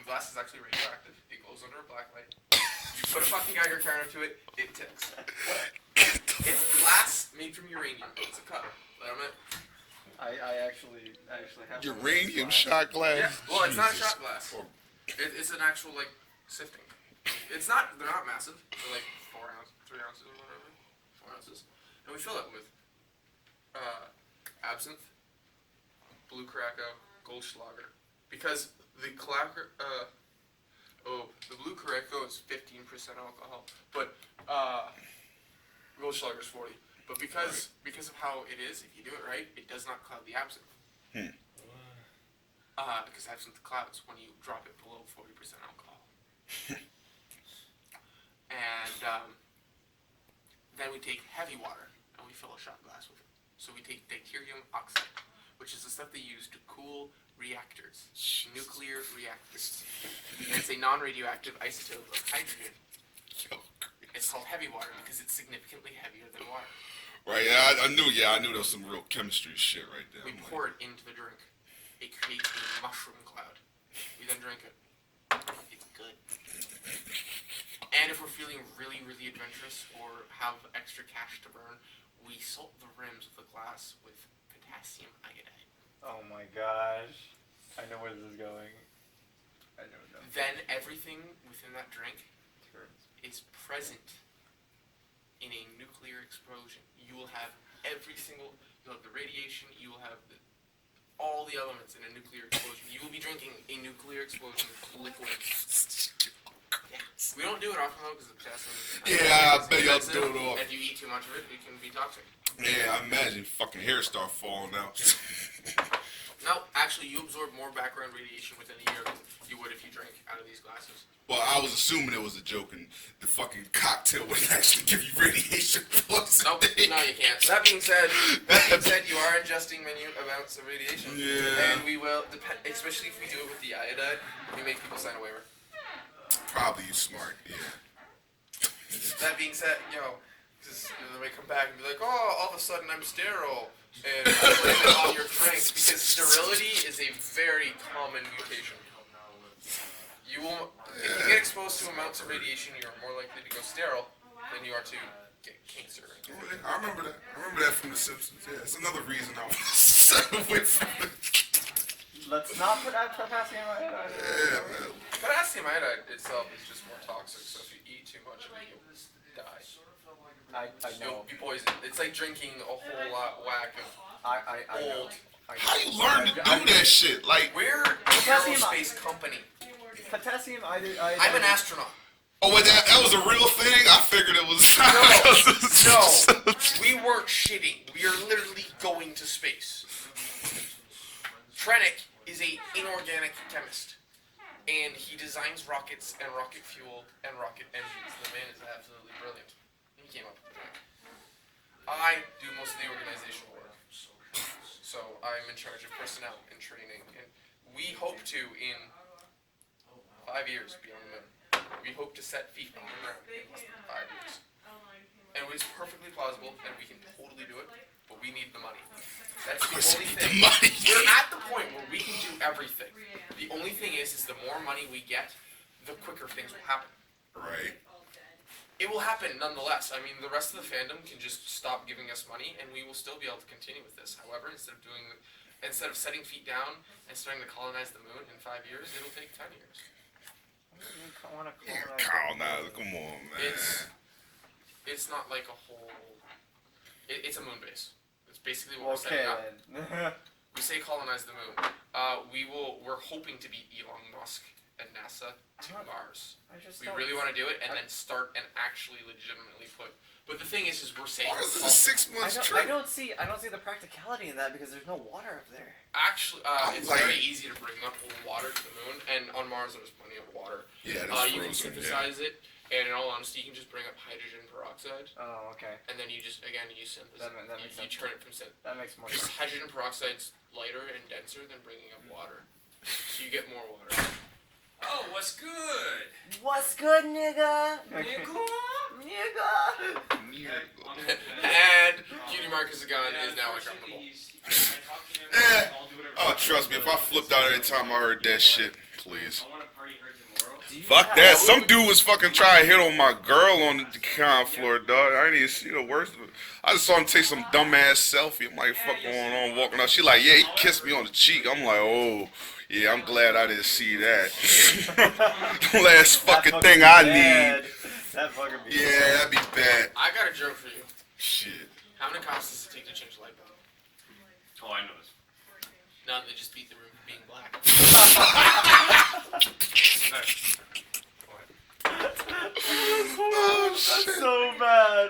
glass is actually radioactive. It goes under a black light. You put a fucking Geiger counter to it, it ticks. It's glass made from uranium. It's a cup. I actually have uranium shot glass. Yeah. Well, it's not shot glass. It's an actual like sifting. It's not. They're not massive. They're like 4 ounces, 3 ounces, or whatever. 4 ounces, and we fill it with absinthe, blue Curacao, Goldschlager, because the the blue Curacao is 15% alcohol, but Goldschlager is 40. But because of how it is, if you do it right, it does not cloud the absinthe. Because absinthe clouds when you drop it below 40% alcohol. And then we take heavy water and we fill a shot glass with it. So we take deuterium oxide, which is the stuff they use to cool reactors, nuclear reactors. And it's a non-radioactive isotope of hydrogen. It's called heavy water because it's significantly heavier than water. Right, yeah, I knew there was some real chemistry shit right there. We pour it into the drink. It creates a mushroom cloud. We then drink it. It's good. And if we're feeling really, really adventurous or have extra cash to burn, we salt the rims of the glass with potassium iodide. Oh my gosh. I know where this is going. I don't know. Then everything within that drink is present in a nuclear explosion. You will have you'll have the radiation, you will have all the elements in a nuclear explosion. You will be drinking a nuclear explosion of liquid. Yeah. We don't do it often though because of potassium. Yeah, I bet y'all do it all. If you eat too much of it, it can be toxic. Yeah, I imagine fucking hair start falling out. No, actually, you absorb more background radiation within a year than you would if you drank out of these glasses. Well, I was assuming it was a joke and the fucking cocktail would actually give you radiation poisoning. Nope, no, you can't. That being said, you are ingesting minute amounts of radiation. Yeah. And we will, especially if we do it with the iodide, we make people sign a waiver. Probably you smart, yeah. That being said, because they may come back and be like, oh, all of a sudden I'm sterile, and I blame it on your drink, because sterility is a very common mutation. If you get exposed to amounts of radiation, you're more likely to go sterile than you are to get cancer. I remember that. I remember that from The Simpsons. Yeah, it's another reason I was away from it. Let's not put out potassium iodide. Yeah, man. Potassium iodide itself is just more toxic, so if you eat too much of it, you'll die. I know. You'll be poisoned. It's like drinking a whole whack of I know. old. How you learn to do that shit? Like, We're an aerospace company. Potassium iodide. I'm an astronaut. oh, wait, that was a real thing? I figured it was. No, we weren't shitting. We are literally going to space. Trennick is an inorganic chemist, and he designs rockets and rocket fuel and rocket engines. The man is absolutely brilliant. He came up with it. I do most of the organizational work, so I'm in charge of personnel and training, and we hope to, in 5 years, be on the moon. We hope to set feet on the ground in less than 5 years. And it's perfectly plausible, and we can totally do it, but we need the money. That's the only thing. We're at the point where we can do everything. The only thing is the more money we get, the quicker things will happen. Right. It will happen nonetheless. I mean, the rest of the fandom can just stop giving us money, and we will still be able to continue with this. However, instead of setting feet down and starting to colonize the moon in 5 years, it'll take 10 years. Colonize, come on, man. It's not like a whole. It's a moon base. It's basically what we're setting up. We say colonize the moon. We're hoping to beat Elon Musk and NASA to Mars. We really want to do it and then start and actually legitimately put. But the thing is we're saying. Why is this a 6 months trip? I don't see the practicality in that because there's no water up there. Actually, it's very easy to bring up water to the moon, and on Mars there's plenty of water. Yeah, that's you can synthesize it, and in all honesty, you can just bring up hydrogen peroxide. Oh, okay. And then you just you synthesize. That makes sense. You turn it from That makes more sense. sense. Hydrogen peroxide's lighter and denser than bringing up water, so you get more water. Oh, what's good? What's good, nigga? Nigga? And Cutie Marcus Gun is now uncomfortable. Oh, trust me, if I flipped out every time I heard that shit, please. I want to party Fuck that. Some dude was fucking trying to hit on my girl on the con floor, dog. I didn't even see the worst of it. I just saw him take some dumbass selfie. I'm like, fuck going on, walking out. She like, yeah, he kissed me on the cheek. I'm like, oh, yeah, I'm glad I didn't see that. Last fucking thing I need. That fucking be Yeah, that'd be bad. I got a joke for you. Shit. How many cops does it take to change a light bulb? Oh, I know this. None. They just beat the room for being black. Oh, That's shit. so bad.